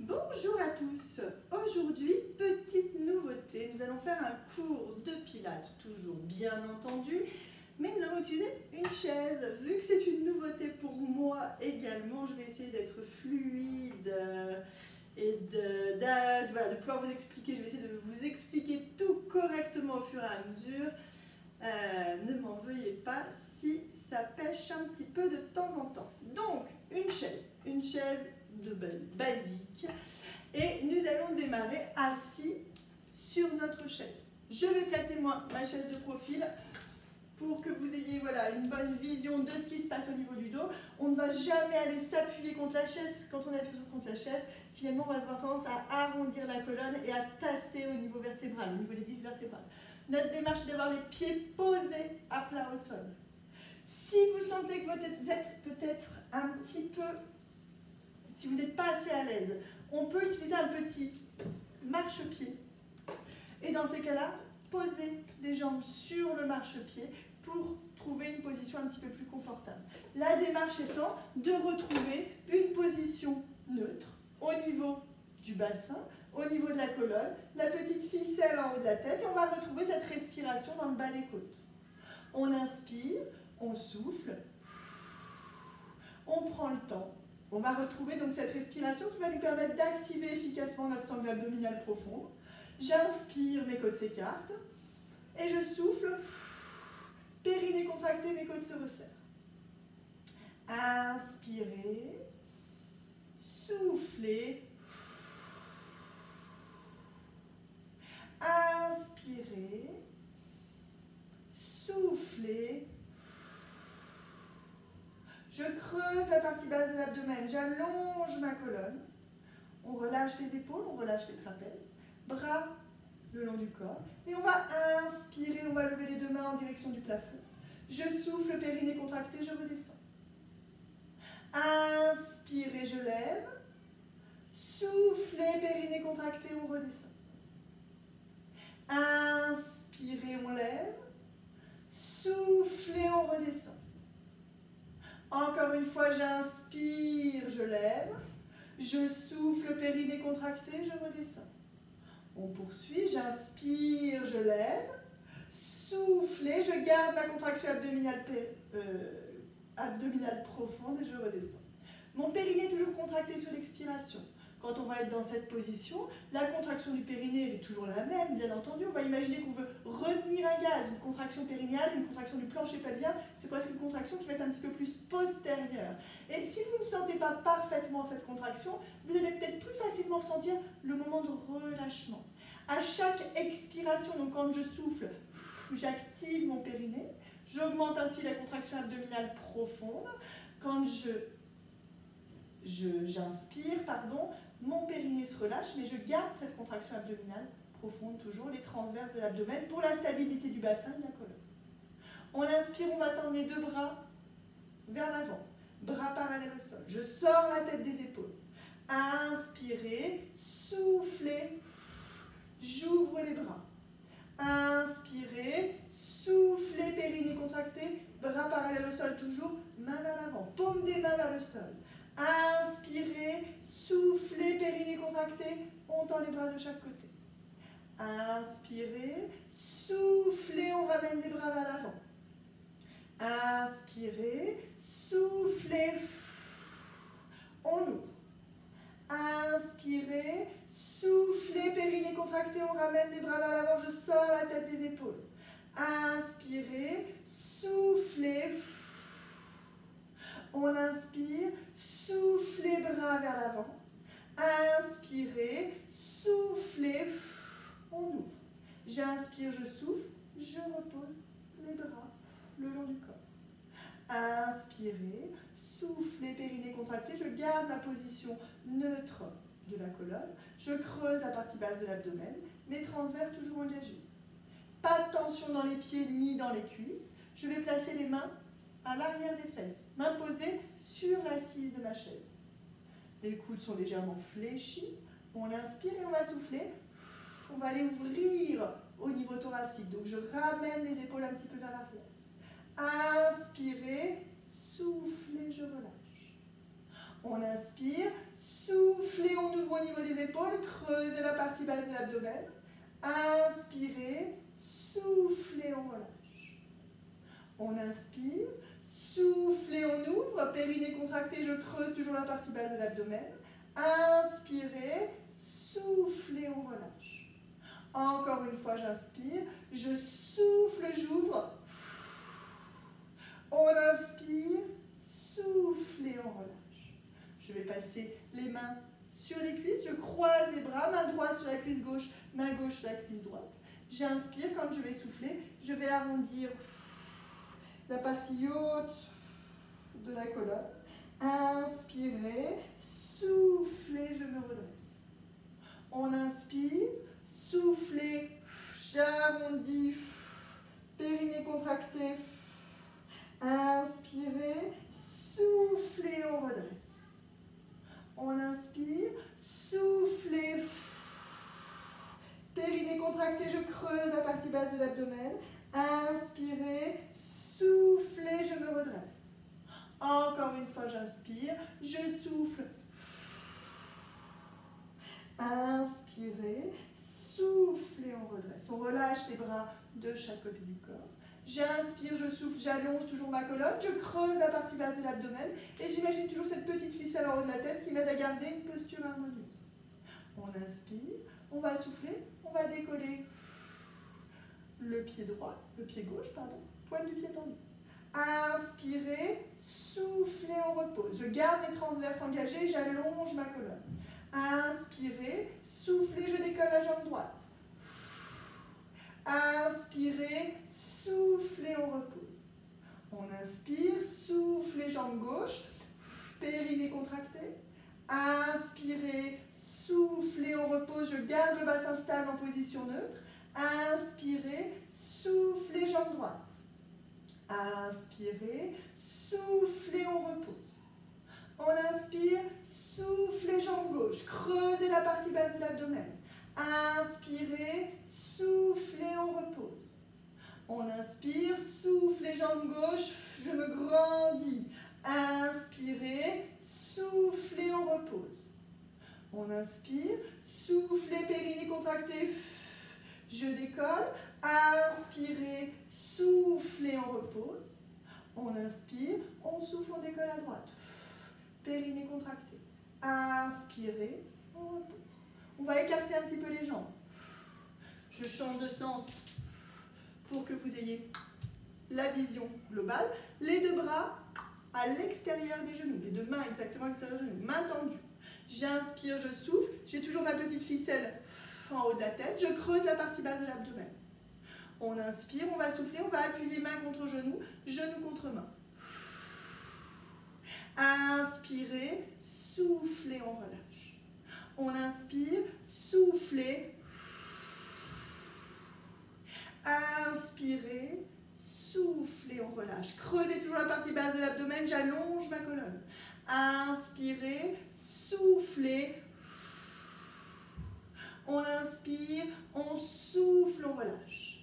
Bonjour à tous. Aujourd'hui, petite nouveauté, nous allons faire un cours de pilates, toujours bien entendu, mais nous allons utiliser une chaise. Vu que c'est une nouveauté pour moi également, je vais essayer d'être fluide et de pouvoir vous expliquer. Je vais essayer de vous expliquer tout correctement au fur et à mesure. Ne m'en veuillez pas si ça pêche un petit peu de temps en temps. Donc, une chaise de basique, et nous allons démarrer assis sur notre chaise. Je vais placer moi ma chaise de profil pour que vous ayez une bonne vision de ce qui se passe au niveau du dos. On ne va jamais aller s'appuyer contre la chaise. Quand on appuie contre la chaise, finalement on va avoir tendance à arrondir la colonne et à tasser au niveau vertébral, au niveau des disques vertébrales. Notre démarche est d'avoir les pieds posés à plat au sol. Si vous sentez que vous êtes peut-être un petit peu, si vous n'êtes pas assez à l'aise, on peut utiliser un petit marchepied. Et dans ces cas-là, poser les jambes sur le marchepied pour trouver une position un petit peu plus confortable. La démarche étant de retrouver une position neutre au niveau du bassin, au niveau de la colonne, la petite ficelle en haut de la tête, et on va retrouver cette respiration dans le bas des côtes. On inspire, on souffle, on prend le temps. On va retrouver donc cette respiration qui va nous permettre d'activer efficacement notre sangle abdominale profonde. J'inspire, mes côtes s'écartent, et je souffle, périnée contracté, mes côtes se resserrent. Inspirez, soufflez, inspirez, soufflez. Je creuse la partie basse de l'abdomen, j'allonge ma colonne. On relâche les épaules, on relâche les trapèzes, bras le long du corps. Et on va inspirer, on va lever les deux mains en direction du plafond. Je souffle, périnée contracté, je redescends. Inspirez, je lève. Soufflez, périnée contracté, on redescend. Inspirez, on lève. Soufflez, on redescend. Encore une fois, j'inspire, je lève. Je souffle, périnée contracté, je redescends. On poursuit, j'inspire, je lève. Soufflez, je garde ma contraction abdominale profonde et je redescends. Mon périnée est toujours contracté sur l'expiration. Quand on va être dans cette position, la contraction du périnée elle est toujours la même, bien entendu. On va imaginer qu'on veut retenir un gaz, une contraction périnéale, une contraction du plancher pelvien. C'est presque une contraction qui va être un petit peu plus postérieure. Et si vous ne sentez pas parfaitement cette contraction, vous allez peut-être plus facilement ressentir le moment de relâchement. À chaque expiration, donc quand je souffle, j'active mon périnée. J'augmente ainsi la contraction abdominale profonde. Quand j'inspire, mon périnée se relâche, mais je garde cette contraction abdominale profonde, toujours les transverses de l'abdomen, pour la stabilité du bassin et de la colonne. On inspire, on va tendre les deux bras vers l'avant, bras parallèles au sol. Je sors la tête des épaules. Inspirez, soufflez, j'ouvre les bras. Inspirez, soufflez, périnée contracté, bras parallèles au sol toujours, main vers l'avant, paume des mains vers le sol. Inspirez, soufflez, périnée contracté, on tend les bras de chaque côté. Inspirez, soufflez, on ramène les bras vers l'avant. Inspirez, soufflez, on ouvre. Inspirez, soufflez, périnée contracté, on ramène les bras vers l'avant, je sors la tête des épaules. Inspirez, soufflez, on inspire, soufflez, bras vers l'avant. Inspirez, soufflez, on ouvre. J'inspire, je souffle, je repose les bras le long du corps. Inspirez, soufflez, périnée contracté, je garde ma position neutre de la colonne. Je creuse la partie basse de l'abdomen, mes transverses toujours engagées. Pas de tension dans les pieds ni dans les cuisses. Je vais placer les mains à l'arrière des fesses, mains posées sur l'assise de ma chaise. Les coudes sont légèrement fléchis. On inspire et on va souffler. On va aller ouvrir au niveau thoracique. Donc je ramène les épaules un petit peu vers l'arrière. Inspirez, soufflez, je relâche. On inspire, soufflez, on ouvre au niveau épaules, creusez la partie basse de l'abdomen. Inspirez, soufflez, on relâche. On inspire, soufflez, on ouvre, périnée contracté, je creuse toujours la partie basse de l'abdomen. Inspirez, soufflez, on relâche. Encore une fois, j'inspire, je souffle, j'ouvre. On inspire, soufflez, on relâche. Je vais passer les mains sur les cuisses, je croise les bras, main droite sur la cuisse gauche, main gauche sur la cuisse droite. J'inspire, quand je vais souffler, je vais arrondir la partie haute de la colonne. Inspirez, soufflez, je me redresse. On inspire, soufflez, j'arrondis, périnée contracté. Inspirez, soufflez, on redresse. On inspire, soufflez, périnée contracté, je creuse la partie basse de l'abdomen. Inspirez, soufflez, je me redresse. Encore une fois, j'inspire, je souffle. Inspirez, soufflez, on redresse. On relâche les bras de chaque côté du corps. J'inspire, je souffle, j'allonge toujours ma colonne, je creuse la partie basse de l'abdomen et j'imagine toujours cette petite ficelle en haut de la tête qui m'aide à garder une posture harmonieuse. On inspire, on va souffler, on va décoller le pied droit, le pied gauche, pardon, pointe du pied tendu. Inspirez, soufflez, on repose. Je garde mes transverses engagées, j'allonge ma colonne. Inspirez, soufflez, je décolle la jambe droite. Inspirez, soufflez, on repose. On inspire, soufflez, jambe gauche, périnée contracté. Inspirez, soufflez, on repose, je garde le bassin stable en position neutre. Inspirez, soufflez, jambe droite. Inspirez, soufflez, on repose. On inspire, soufflez, jambe gauche, creusez la partie basse de l'abdomen. Inspirez, soufflez, on repose. On inspire, soufflez, jambe gauche, je me grandis. Inspirez, soufflez, on repose. On inspire, soufflez, périnée contracté, je décolle. Inspirez, soufflez, on repose. On inspire, on souffle, on décolle à droite. Périnée contracté. Inspirez, on repose. On va écarter un petit peu les jambes. Je change de sens pour que vous ayez la vision globale. Les deux bras à l'extérieur des genoux. Les deux mains exactement à l'extérieur des genoux. Main tendue. J'inspire, je souffle. J'ai toujours ma petite ficelle en haut de la tête. Je creuse la partie basse de l'abdomen. On inspire, on va souffler, on va appuyer main contre genou, genou contre main. Inspirez, soufflez, on relâche. On inspire, soufflez. Inspirez, soufflez, on relâche. Creusez toujours la partie basse de l'abdomen, j'allonge ma colonne. Inspirez, soufflez. On inspire, on souffle, on relâche.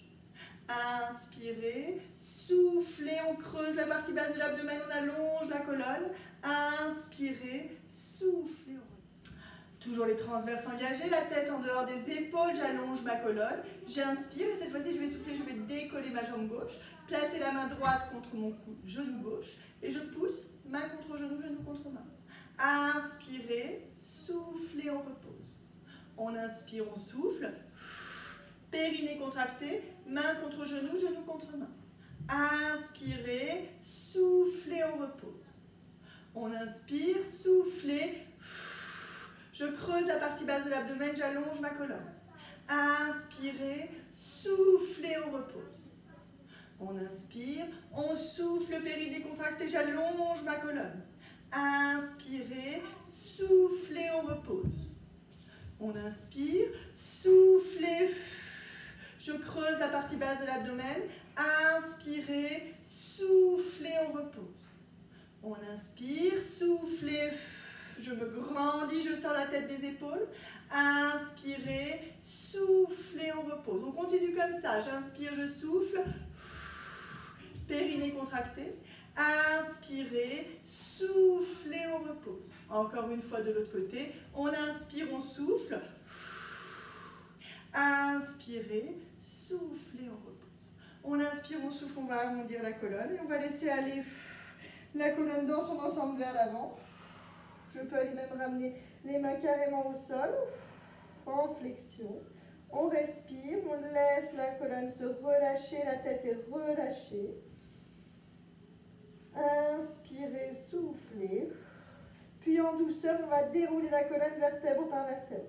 Inspirez, soufflez, on creuse la partie basse de l'abdomen, on allonge la colonne. Inspirez, soufflez, on relâche. Toujours les transverses engagés, la tête en dehors des épaules, j'allonge ma colonne. J'inspire et cette fois-ci je vais souffler, je vais décoller ma jambe gauche. Placer la main droite contre mon cou, genou gauche. Et je pousse, main contre genou, genou contre main. Inspirez, soufflez, on repose. On inspire, on souffle. Périnée contracté, main contre genou, genou contre main. Inspirez, soufflez, on repose. On inspire, soufflez. Je creuse la partie basse de l'abdomen, j'allonge ma colonne. Inspirez, soufflez, on repose. On inspire, on souffle, périnée contracté, j'allonge ma colonne. Inspirez, soufflez, on repose. On inspire, soufflez, je creuse la partie basse de l'abdomen. Inspirez, soufflez, on repose. On inspire, soufflez, je me grandis, je sors la tête des épaules. Inspirez, soufflez, on repose. On continue comme ça, j'inspire, je souffle. Périnée contracté. Inspirez, soufflez, on repose. Encore une fois de l'autre côté. On inspire, on souffle. Inspirez, soufflez, on repose. On inspire, on souffle, on va arrondir la colonne et on va laisser aller la colonne dans son ensemble vers l'avant. Je peux aller même ramener les mains carrément au sol, en flexion. On respire, on laisse la colonne se relâcher, la tête est relâchée. Inspirez, soufflez. Puis en douceur, on va dérouler la colonne vertèbre par vertèbre.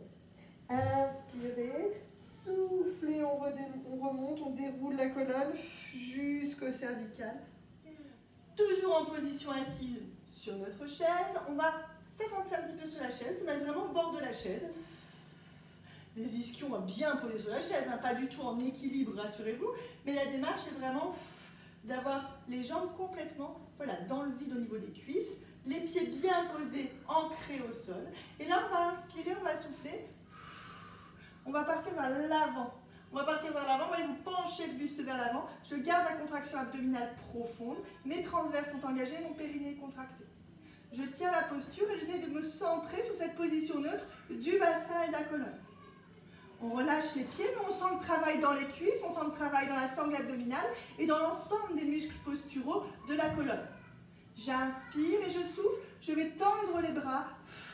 Inspirez, soufflez, on remonte, on déroule la colonne jusqu'au cervical. Toujours en position assise sur notre chaise, on va s'avancer un petit peu sur la chaise, se mettre vraiment au bord de la chaise. Les ischions bien posés sur la chaise, hein, pas du tout en équilibre, rassurez-vous, mais la démarche est vraiment d'avoir les jambes complètement dans le vide au niveau des cuisses, les pieds bien posés, ancrés au sol. Et là, on va inspirer, on va souffler, on va partir vers l'avant. On va partir vers l'avant, on va vous pencher le buste vers l'avant. Je garde la contraction abdominale profonde, mes transverses sont engagés, mon périnée est contracté. Je tiens la posture et j'essaie de me centrer sur cette position neutre du bassin et de la colonne. On relâche les pieds, mais on sent le travail dans les cuisses, on sent le travail dans la sangle abdominale et dans l'ensemble des muscles posturaux de la colonne. J'inspire et je souffle, je vais tendre les bras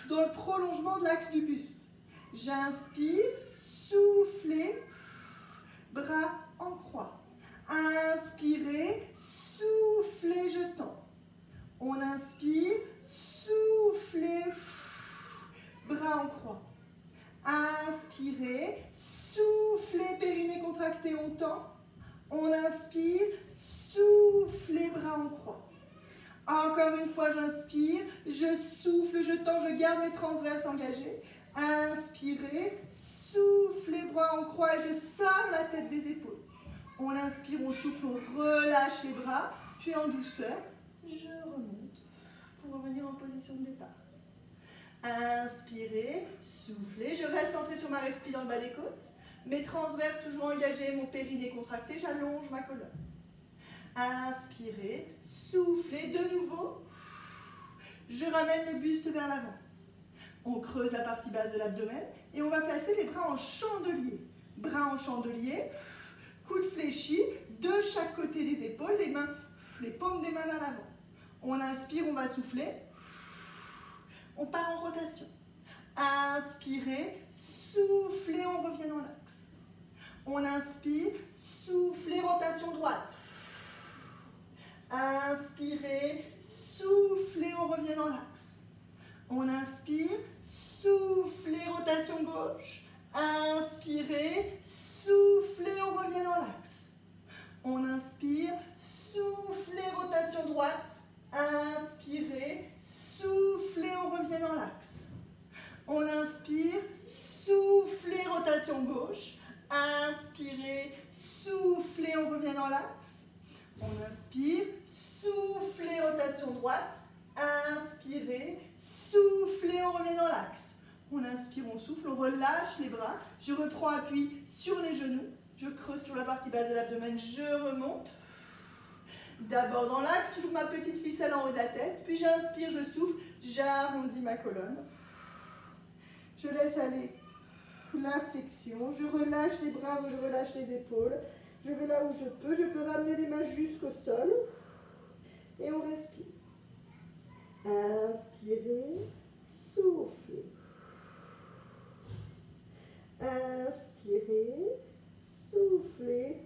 dans le prolongement de l'axe du buste. J'inspire, soufflez, bras en croix. Inspirez, soufflez, je tends. On inspire, soufflez, bras en croix. Inspirez, soufflez, périnée contracté, on tend. On inspire, soufflez, bras en croix. Encore une fois, j'inspire, je souffle, je tends, je garde mes transverses engagés. Inspirez, soufflez, bras en croix et je sors la tête des épaules. On inspire, on souffle, on relâche les bras, puis en douceur, je remonte pour revenir en position de départ. Inspirez, soufflez, je reste centré sur ma respiration dans le bas des côtes. Mes transverses toujours engagés, mon périnée contracté, j'allonge ma colonne. Inspirez, soufflez, de nouveau, je ramène le buste vers l'avant. On creuse la partie basse de l'abdomen et on va placer les bras en chandelier. Bras en chandelier, coudes fléchis de chaque côté des épaules, les paumes des mains vers l'avant. On inspire, on va souffler. On part en rotation. Inspirez, soufflez, on revient dans l'axe. On inspire, soufflez, rotation droite. Inspirez, soufflez, on revient dans l'axe. On inspire, soufflez, rotation gauche. Inspirez, soufflez, on revient dans l'axe. On inspire, soufflez, rotation droite. Inspirez, soufflez, on revient dans l'axe. On inspire, soufflez, rotation gauche. Inspirez, soufflez, on revient dans l'axe. On inspire, soufflez, rotation droite. Inspirez, soufflez, on revient dans l'axe. On inspire, on souffle, on relâche les bras. Je reprends appui sur les genoux. Je creuse sur la partie basse de l'abdomen, je remonte. D'abord dans l'axe, toujours ma petite ficelle en haut de la tête. Puis j'inspire, je souffle, j'arrondis ma colonne. Je laisse aller la flexion. Je relâche les bras, je relâche les épaules. Je vais là où je peux ramener les mains jusqu'au sol. Et on respire. Inspirez, soufflez. Inspirez, soufflez.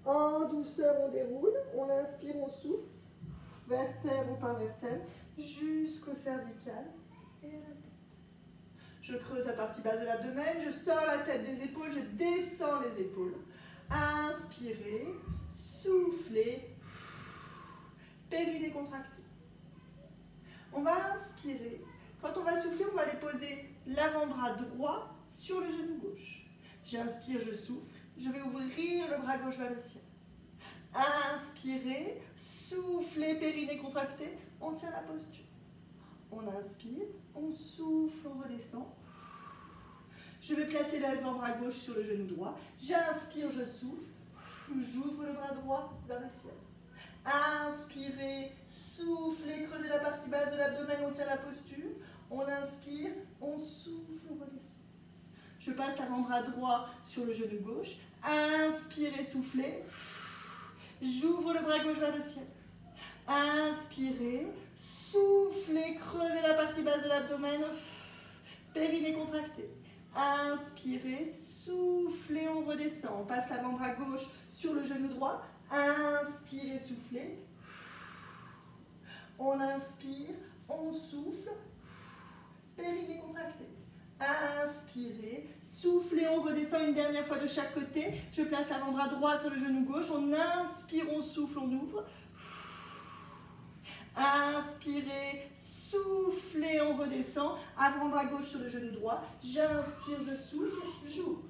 En douceur, on déroule. On inspire, on souffle. Vertèbre par vertèbre, jusqu'au cervical et à la tête. Je creuse la partie basse de l'abdomen, je sors la tête des épaules, je descends les épaules. Inspirez, soufflez, périnée contracté. On va inspirer. Quand on va souffler, on va aller poser l'avant-bras droit sur le genou gauche. J'inspire, je souffle. Je vais ouvrir le bras gauche vers le ciel. Inspirez, soufflez, périnée contracté. On tient la posture. On inspire, on souffle, on redescend. Je vais placer l'avant-bras gauche sur le genou droit. J'inspire, je souffle. J'ouvre le bras droit vers le ciel. Inspirez, soufflez, creusez la partie basse de l'abdomen, on tient la posture. On inspire, on souffle, on redescend. Je passe l'avant-bras droit sur le genou gauche. Inspirez, soufflez. J'ouvre le bras gauche vers le ciel. Inspirez, soufflez, creusez la partie basse de l'abdomen. Périnée contracté. Inspirez, soufflez, on redescend. On passe l'avant-bras gauche sur le genou droit. Inspirez, soufflez. On inspire, on souffle. Périnée contractée. Inspirez, soufflez, on redescend une dernière fois de chaque côté. Je place l'avant-bras droit sur le genou gauche. On inspire, on souffle, on ouvre. Inspirez, soufflez, on redescend. Avant-bras gauche sur le genou droit. J'inspire, je souffle, j'ouvre.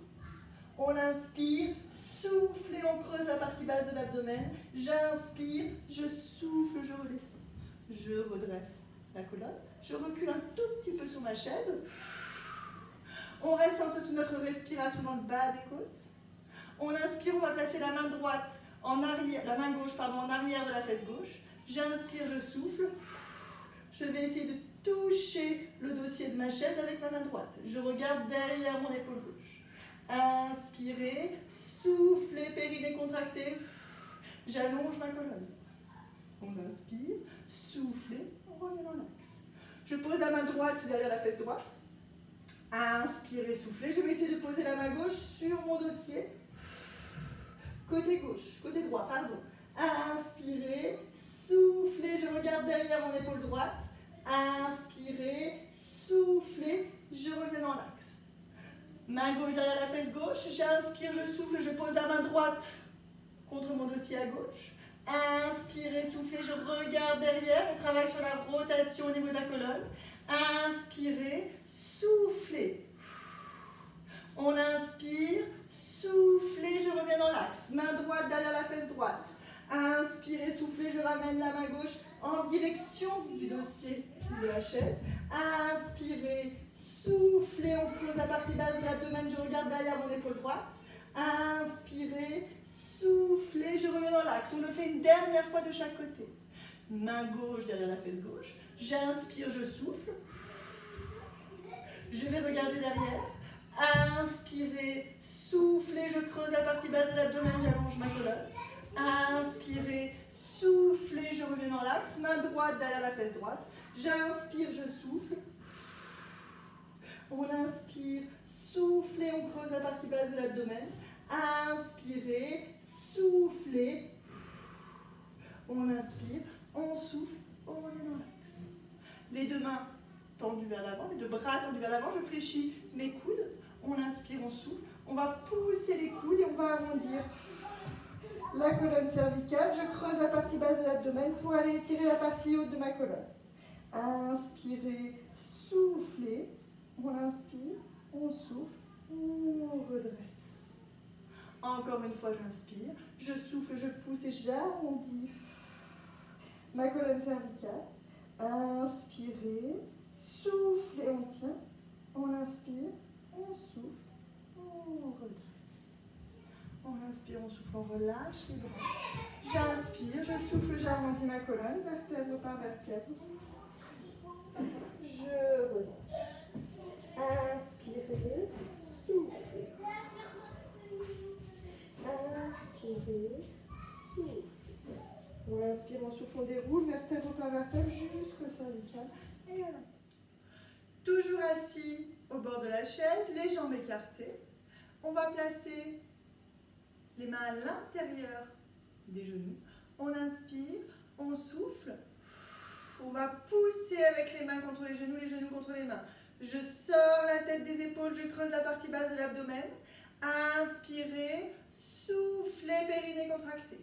On inspire, soufflez, on creuse la partie basse de l'abdomen. J'inspire, je souffle, je redescends. Je redresse la colonne. Je recule un tout petit peu sur ma chaise. On reste centré sur notre respiration dans le bas des côtes. On inspire, on va placer la main droite en arrière, la main gauche en arrière de la fesse gauche. J'inspire, je souffle. Je vais essayer de toucher le dossier de ma chaise avec la main droite. Je regarde derrière mon épaule gauche. Inspirez, soufflez, périnée contracté. J'allonge ma colonne. On inspire, soufflez, on revient dans l'axe. Je pose la main droite derrière la fesse droite. Inspirez, soufflez. Je vais essayer de poser la main gauche sur mon dossier. Côté gauche, côté droit, pardon. Inspirez, soufflez. Je regarde derrière mon épaule droite. Inspirez, soufflez. Je reviens dans l'axe. Main gauche derrière la fesse gauche. J'inspire, je souffle. Je pose la main droite contre mon dossier à gauche. Inspirez, soufflez. Je regarde derrière. On travaille sur la rotation au niveau de la colonne. Inspirez, soufflez. On inspire, soufflez, je reviens dans l'axe. Main droite derrière la fesse droite. Inspirez, soufflez, je ramène la main gauche en direction du dossier de la chaise. Inspirez, soufflez, on creuse la partie basse de l'abdomen, je regarde derrière mon épaule droite. Inspirez, soufflez, je reviens dans l'axe. On le fait une dernière fois de chaque côté. Main gauche derrière la fesse gauche. J'inspire, je souffle. Je vais regarder derrière. Inspirez, soufflez, je creuse la partie basse de l'abdomen, j'allonge ma colonne. Inspirez, soufflez, je reviens dans l'axe. Main droite derrière la fesse droite. J'inspire, je souffle. On inspire, soufflez, on creuse la partie basse de l'abdomen. Inspirez, soufflez. On inspire, on souffle, on revient dans l'axe. Les deux mains tendues vers l'avant, les deux bras tendus vers l'avant, je fléchis mes coudes. On inspire, on souffle. On va pousser les coudes et on va arrondir la colonne cervicale. Je creuse la partie basse de l'abdomen pour aller étirer la partie haute de ma colonne. Inspirez, soufflez. On inspire, on souffle, on redresse. Encore une fois, j'inspire, je souffle, je pousse et j'arrondis ma colonne cervicale. Inspirez, soufflez, on tient. On inspire, on souffle, on redresse. On inspire, on souffle, on relâche les bras. J'inspire, je souffle, j'arrondis ma colonne, vertèbre par vertèbre. Je relâche. Inspirez, soufflez. Inspirez, soufflez. On inspire, on souffle, on déroule vertèbre par vertèbre jusqu'au cervical. Et voilà. Toujours assis au bord de la chaise, les jambes écartées. On va placer les mains à l'intérieur des genoux. On inspire, on souffle. On va pousser avec les mains contre les genoux contre les mains. Je sors la tête des épaules, je creuse la partie basse de l'abdomen. Inspirez, soufflez, périnée contractée.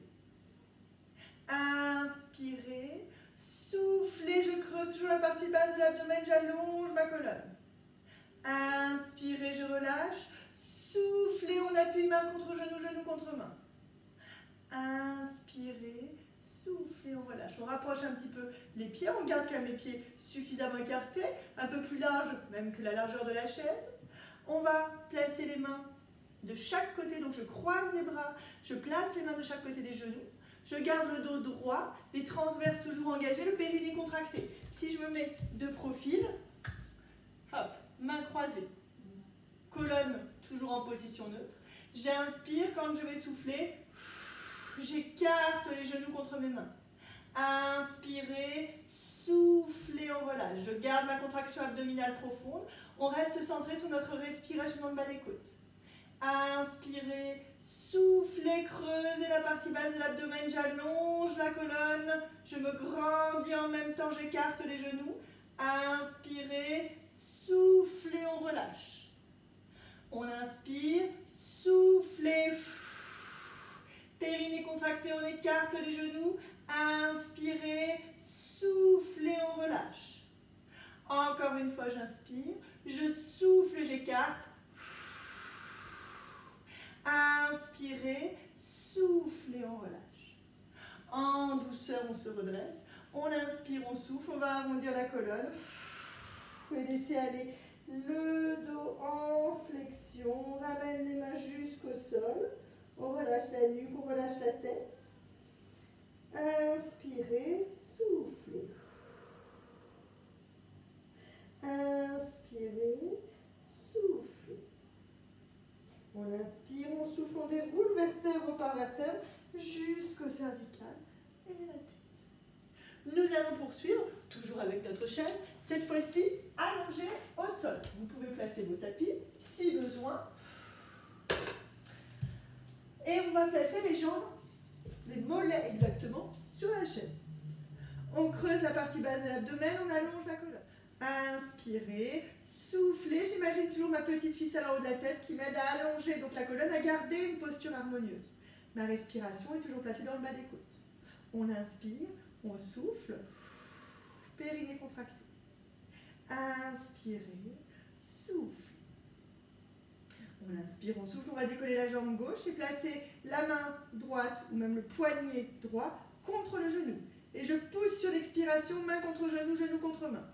Inspirez, soufflez, je creuse toujours la partie basse de l'abdomen, j'allonge ma colonne. Inspirez, je relâche. Soufflez, on appuie main contre genou, genou contre main. Inspirez, soufflez, on relâche. On rapproche un petit peu les pieds, on garde quand même les pieds suffisamment écartés, un peu plus larges même que la largeur de la chaise. On va placer les mains de chaque côté, donc je croise les bras, je place les mains de chaque côté des genoux. Je garde le dos droit, les transverses toujours engagés, le périnée contracté. Si je me mets de profil, hop, main croisée, colonne toujours en position neutre. J'inspire, quand je vais souffler, j'écarte les genoux contre mes mains. Inspirez, soufflez, on relâche. Je garde ma contraction abdominale profonde. On reste centré sur notre respiration dans le bas des côtes. Inspirez, soufflez, creusez la partie basse de l'abdomen, j'allonge la colonne, je me grandis en même temps, j'écarte les genoux. Inspirez, soufflez, on relâche. On inspire, soufflez, périnée contracté, on écarte les genoux. Inspirez, soufflez, on relâche. Encore une fois, j'inspire, je souffle, j'écarte. Inspirez, soufflez, on relâche. En douceur, on se redresse. On inspire, on souffle, on va arrondir la colonne. Et laisser aller le dos en flexion. On ramène les mains jusqu'au sol. On relâche la nuque, on relâche la tête. Inspirez, soufflez. Inspirez, soufflez. On inspire, on souffle, on déroule vertèbre par vertèbre jusqu'au cervical et la tête. Nous allons poursuivre, toujours avec notre chaise, cette fois-ci allongée au sol. Vous pouvez placer vos tapis si besoin. Et on va placer les jambes, les mollets exactement, sur la chaise. On creuse la partie basse de l'abdomen, on allonge la colonne. Inspirez, soufflez. J'imagine toujours ma petite ficelle en haut de la tête qui m'aide à allonger donc la colonne, à garder une posture harmonieuse. Ma respiration est toujours placée dans le bas des côtes. On inspire, on souffle, périnée contracté. Inspirez, souffle. On inspire, on souffle, on va décoller la jambe gauche et placer la main droite ou même le poignet droit contre le genou. Et je pousse sur l'expiration, main contre genou, genou contre main.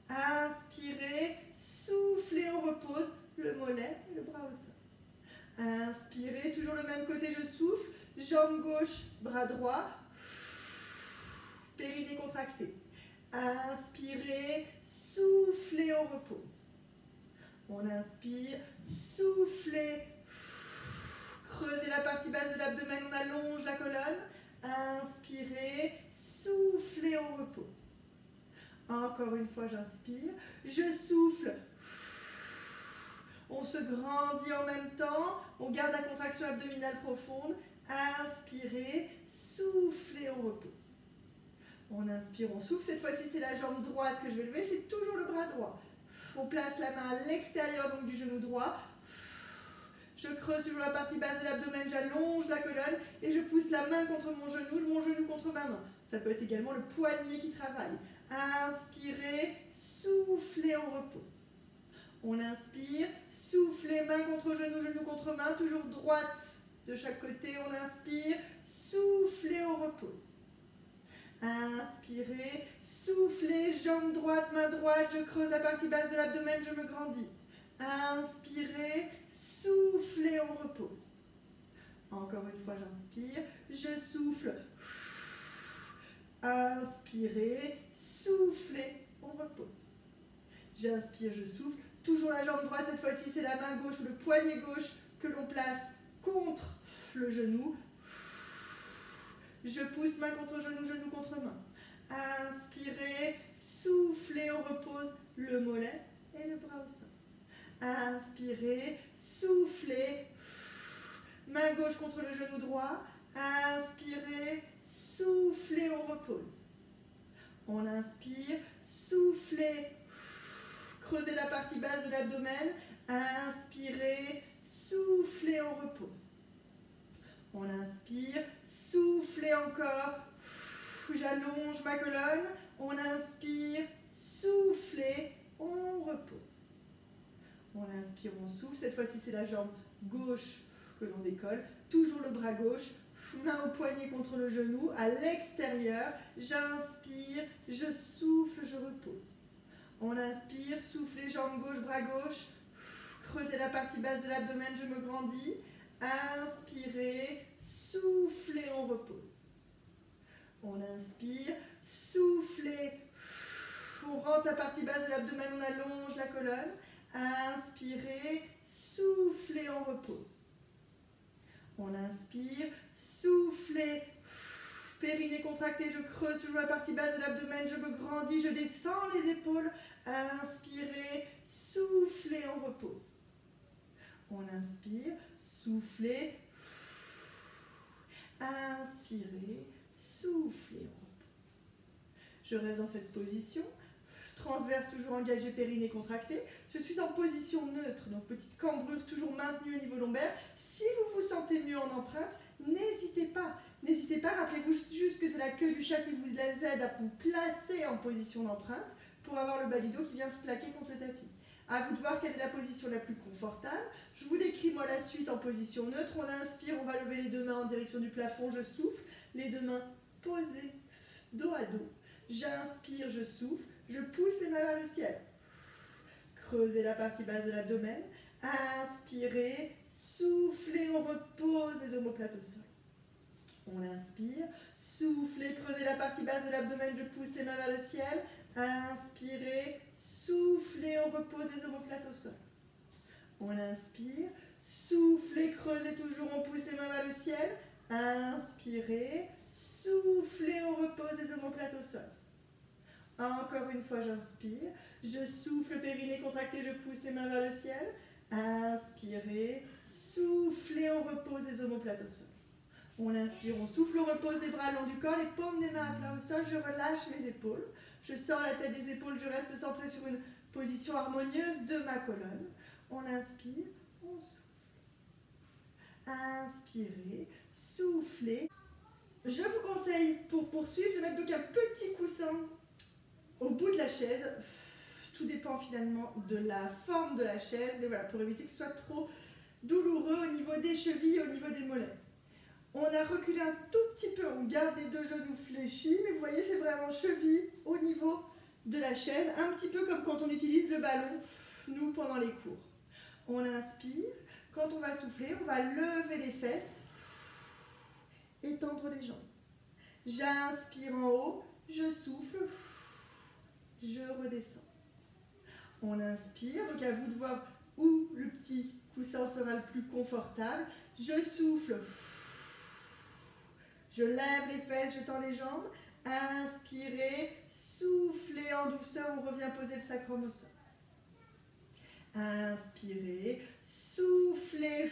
Inspirez, soufflez, on repose le mollet et le bras au sol. Inspirez, toujours le même côté, je souffle, jambe gauche, bras droit, périnée contracté. Inspirez, soufflez, on repose. On inspire, soufflez, creusez la partie basse de l'abdomen, on allonge la colonne. Inspirez, soufflez, on repose. Encore une fois, j'inspire, je souffle. On se grandit en même temps, on garde la contraction abdominale profonde. Inspirez, soufflez, on repose. On inspire, on souffle. Cette fois-ci, c'est la jambe droite que je vais lever, c'est toujours le bras droit. On place la main à l'extérieur donc du genou droit. Je creuse toujours la partie basse de l'abdomen, j'allonge la colonne et je pousse la main contre mon genou contre ma main. Ça peut être également le poignet qui travaille. Inspirez, soufflez, on repose. On inspire, soufflez, main contre genou contre main, toujours droite de chaque côté. On inspire, soufflez, on repose. Inspirez, soufflez, jambe droite, main droite, je creuse la partie basse de l'abdomen, je me grandis. Inspirez, soufflez, on repose. Encore une fois, j'inspire, je souffle. Inspirez, soufflez, on repose. J'inspire, je souffle. Toujours la jambe droite, cette fois-ci, c'est la main gauche ou le poignet gauche que l'on place contre le genou. Je pousse main contre genou contre main. Inspirez, soufflez, on repose le mollet et le bras au sol. Inspirez, soufflez, main gauche contre le genou droit. Inspirez, soufflez, on repose. On inspire, soufflez, creusez la partie basse de l'abdomen. Inspirez, soufflez, on repose. On inspire, soufflez encore, j'allonge ma colonne. On inspire, soufflez, on repose. On inspire, on souffle. Cette fois-ci, c'est la jambe gauche que l'on décolle. Toujours le bras gauche, main au poignet contre le genou, à l'extérieur. J'inspire, je souffle, je repose. On inspire, soufflez, jambe gauche, bras gauche. Creusez la partie basse de l'abdomen, je me grandis. Inspirez, soufflez, on repose. On inspire, soufflez. On rentre la partie basse de l'abdomen, on allonge la colonne. Inspirez, soufflez, on repose. On inspire, soufflez. Périnée contracté, je creuse toujours la partie basse de l'abdomen, je me grandis, je descends les épaules. Inspirez, soufflez, on repose. On inspire, soufflez. Inspirez, soufflez, on repose. Je reste dans cette position. Transverse toujours engagé, périnée contracté. Je suis en position neutre, donc petite cambrure toujours maintenue au niveau lombaire. Si vous vous sentez mieux en empreinte, n'hésitez pas. N'hésitez pas, rappelez-vous juste que c'est la queue du chat qui vous aide à vous placer en position d'empreinte pour avoir le bas du dos qui vient se plaquer contre le tapis. À vous de voir quelle est la position la plus confortable. Je vous décris moi la suite en position neutre. On inspire, on va lever les deux mains en direction du plafond, je souffle. Les deux mains posées, dos à dos. J'inspire, je souffle, je pousse les mains vers le ciel. Creusez la partie basse de l'abdomen. Inspirez, soufflez, on repose les omoplates au sol. On inspire, soufflez, creusez la partie basse de l'abdomen, je pousse les mains vers le ciel. Inspirez, soufflez, on repose les omoplates au sol. On inspire, soufflez, creusez toujours, on pousse les mains vers le ciel. Inspirez, soufflez, on repose les omoplates au sol. Encore une fois, j'inspire, je souffle, périnée contracté, je pousse les mains vers le ciel. Inspirez, soufflez, on repose les omoplates au sol. On inspire, on souffle, on repose les bras le long du corps, les paumes des mains à plat au sol, je relâche mes épaules. Je sors la tête des épaules, je reste centré sur une position harmonieuse de ma colonne. On inspire, on souffle. Inspirez, soufflez. Je vous conseille, pour poursuivre, de mettre donc un petit coussin au bout de la chaise. Tout dépend finalement de la forme de la chaise, mais voilà, pour éviter que ce soit trop douloureux au niveau des chevilles et au niveau des mollets. On a reculé un tout petit peu, on garde les deux genoux fléchis, mais vous voyez, c'est vraiment cheville au niveau de la chaise, un petit peu comme quand on utilise le ballon, nous, pendant les cours. On inspire, quand on va souffler, on va lever les fesses, étendre les jambes. J'inspire en haut, je souffle, je redescends. On inspire, donc à vous de voir où le petit coussin sera le plus confortable. Je souffle. Je lève les fesses, je tends les jambes. Inspirez, soufflez en douceur, on revient poser le sacrum au sol. Inspirez, soufflez.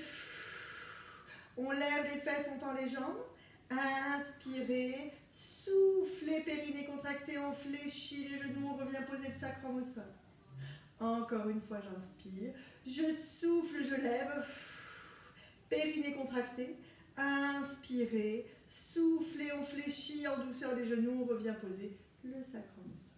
On lève les fesses, on tend les jambes. Inspirez, soufflez, périnée contracté, on fléchit les genoux, on revient poser le sacrum au sol. Encore une fois, j'inspire. Je souffle, je lève. Périnée contracté. Inspirez, soufflez, on fléchit en douceur les genoux, on revient poser le sacrum au sol.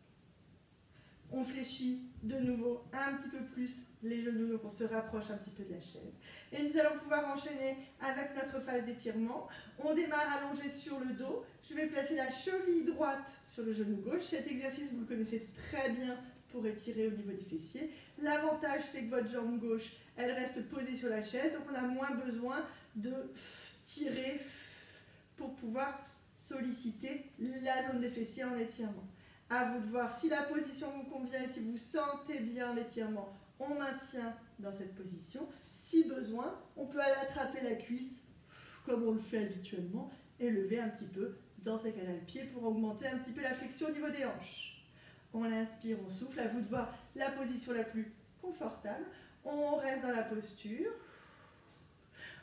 On fléchit de nouveau un petit peu plus les genoux, donc on se rapproche un petit peu de la chaise. Et nous allons pouvoir enchaîner avec notre phase d'étirement. On démarre allongé sur le dos. Je vais placer la cheville droite sur le genou gauche. Cet exercice, vous le connaissez très bien pour étirer au niveau des fessiers. L'avantage, c'est que votre jambe gauche, elle reste posée sur la chaise, donc on a moins besoin de tirer pour pouvoir solliciter la zone des fessiers en étirement. À vous de voir si la position vous convient et si vous sentez bien l'étirement, on maintient dans cette position. Si besoin, on peut aller attraper la cuisse comme on le fait habituellement et lever un petit peu dans ces canaux pieds pour augmenter un petit peu la flexion au niveau des hanches. On inspire, on souffle, à vous de voir la position la plus confortable. On reste dans la posture.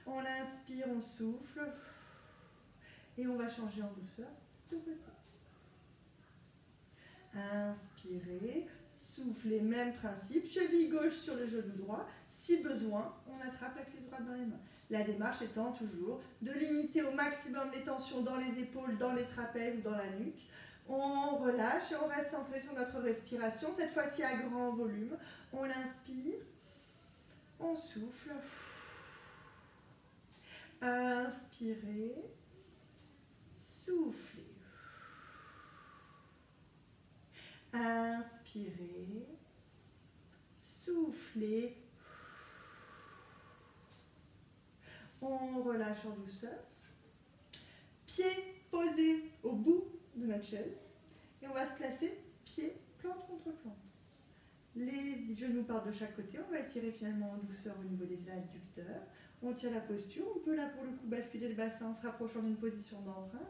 On inspire, on souffle. Et on va changer en douceur de côté. Inspirez, soufflez, même principe. Cheville gauche sur le genou droit. Si besoin, on attrape la cuisse droite dans les mains. La démarche étant toujours de limiter au maximum les tensions dans les épaules, dans les trapèzes ou dans la nuque. On relâche et on reste centré sur notre respiration, cette fois-ci à grand volume. On inspire, on souffle. Inspirez, soufflez. Inspirez, soufflez. On relâche en douceur. Pieds posés au bout de notre chaise et on va se placer pied, plante contre plante. Les genoux partent de chaque côté, on va étirer finalement en douceur au niveau des adducteurs. On tient la posture, on peut là pour le coup basculer le bassin en se rapprochant d'une position d'empreinte,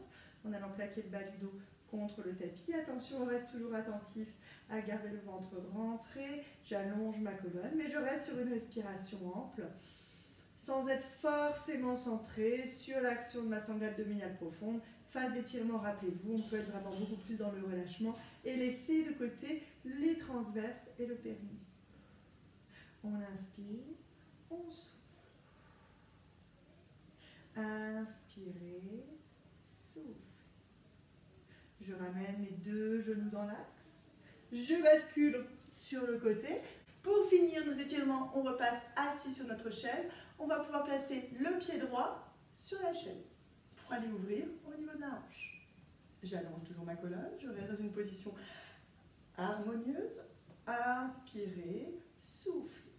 en allant plaquer le bas du dos contre le tapis. Attention, on reste toujours attentif à garder le ventre rentré. J'allonge ma colonne, mais je reste sur une respiration ample, sans être forcément centré sur l'action de ma sangle abdominale profonde. Phase d'étirement, rappelez-vous, on peut être vraiment beaucoup plus dans le relâchement et laisser de côté les transverses et le périnée. On inspire, on souffle. Inspirez, soufflez. Je ramène mes deux genoux dans l'axe. Je bascule sur le côté. Pour finir nos étirements, on repasse assis sur notre chaise. On va pouvoir placer le pied droit sur la chaise pour aller ouvrir au niveau de la hanche. J'allonge toujours ma colonne. Je reste dans une position harmonieuse. Inspirez, soufflez.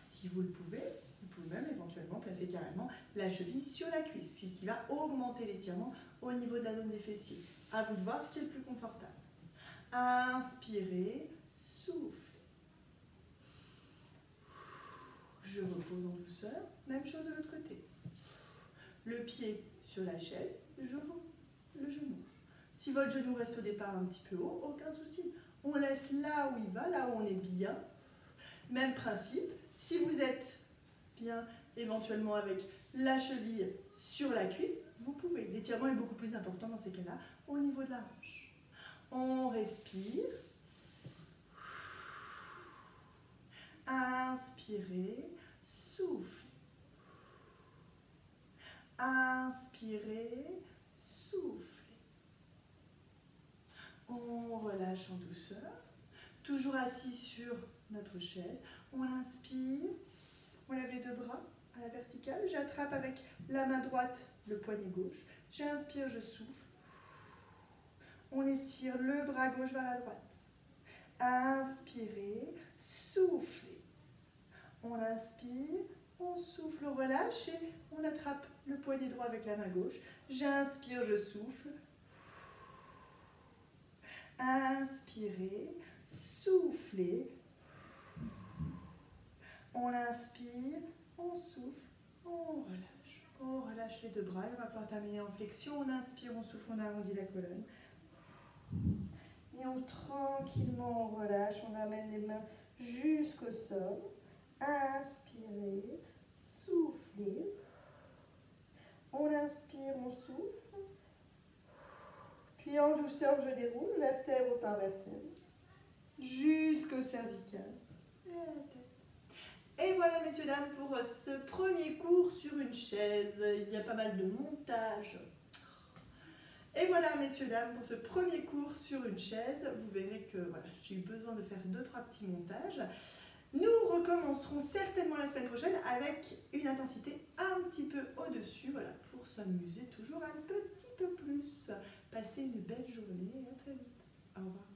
Si vous le pouvez, vous pouvez même éventuellement placer carrément la cheville sur la cuisse, ce qui va augmenter l'étirement au niveau de la zone des fessiers. À vous de voir ce qui est le plus confortable. Inspirez, soufflez. Je repose en douceur. Même chose de l'autre côté. Le pied sur la chaise, j'ouvre le genou. Si votre genou reste au départ un petit peu haut, aucun souci. On laisse là où il va, là où on est bien. Même principe, si vous êtes bien éventuellement avec la cheville sur la cuisse, vous pouvez. L'étirement est beaucoup plus important dans ces cas-là au niveau de la hanche. On respire. Inspirez, soufflez. Inspirez, soufflez. On relâche en douceur. Toujours assis sur notre chaise. On inspire. On lève les deux bras à la verticale. J'attrape avec la main droite le poignet gauche. J'inspire, je souffle. On étire le bras gauche vers la droite. Inspirez, soufflez. On inspire, on souffle, on relâche et on attrape le poignet droit avec la main gauche. J'inspire, je souffle. Inspirez, soufflez. On inspire, on souffle, on relâche. On relâche les deux bras et on va pouvoir terminer en flexion. On inspire, on souffle, on arrondit la colonne. Et on tranquillement on relâche, on amène les mains jusqu'au sol. Inspirez, soufflez. On inspire, on souffle. Puis en douceur, je déroule vertèbre par vertèbre jusqu'au cervical et à la tête. Et voilà, messieurs, dames, pour ce premier cours sur une chaise. Il y a pas mal de montage. Et voilà, messieurs, dames, pour ce premier cours sur une chaise. Vous verrez que voilà, j'ai eu besoin de faire 2-3 petits montages. Nous recommencerons certainement la semaine prochaine avec une intensité un petit peu au-dessus, voilà, pour s'amuser toujours un petit peu plus. Passez une belle journée et à très vite. Au revoir.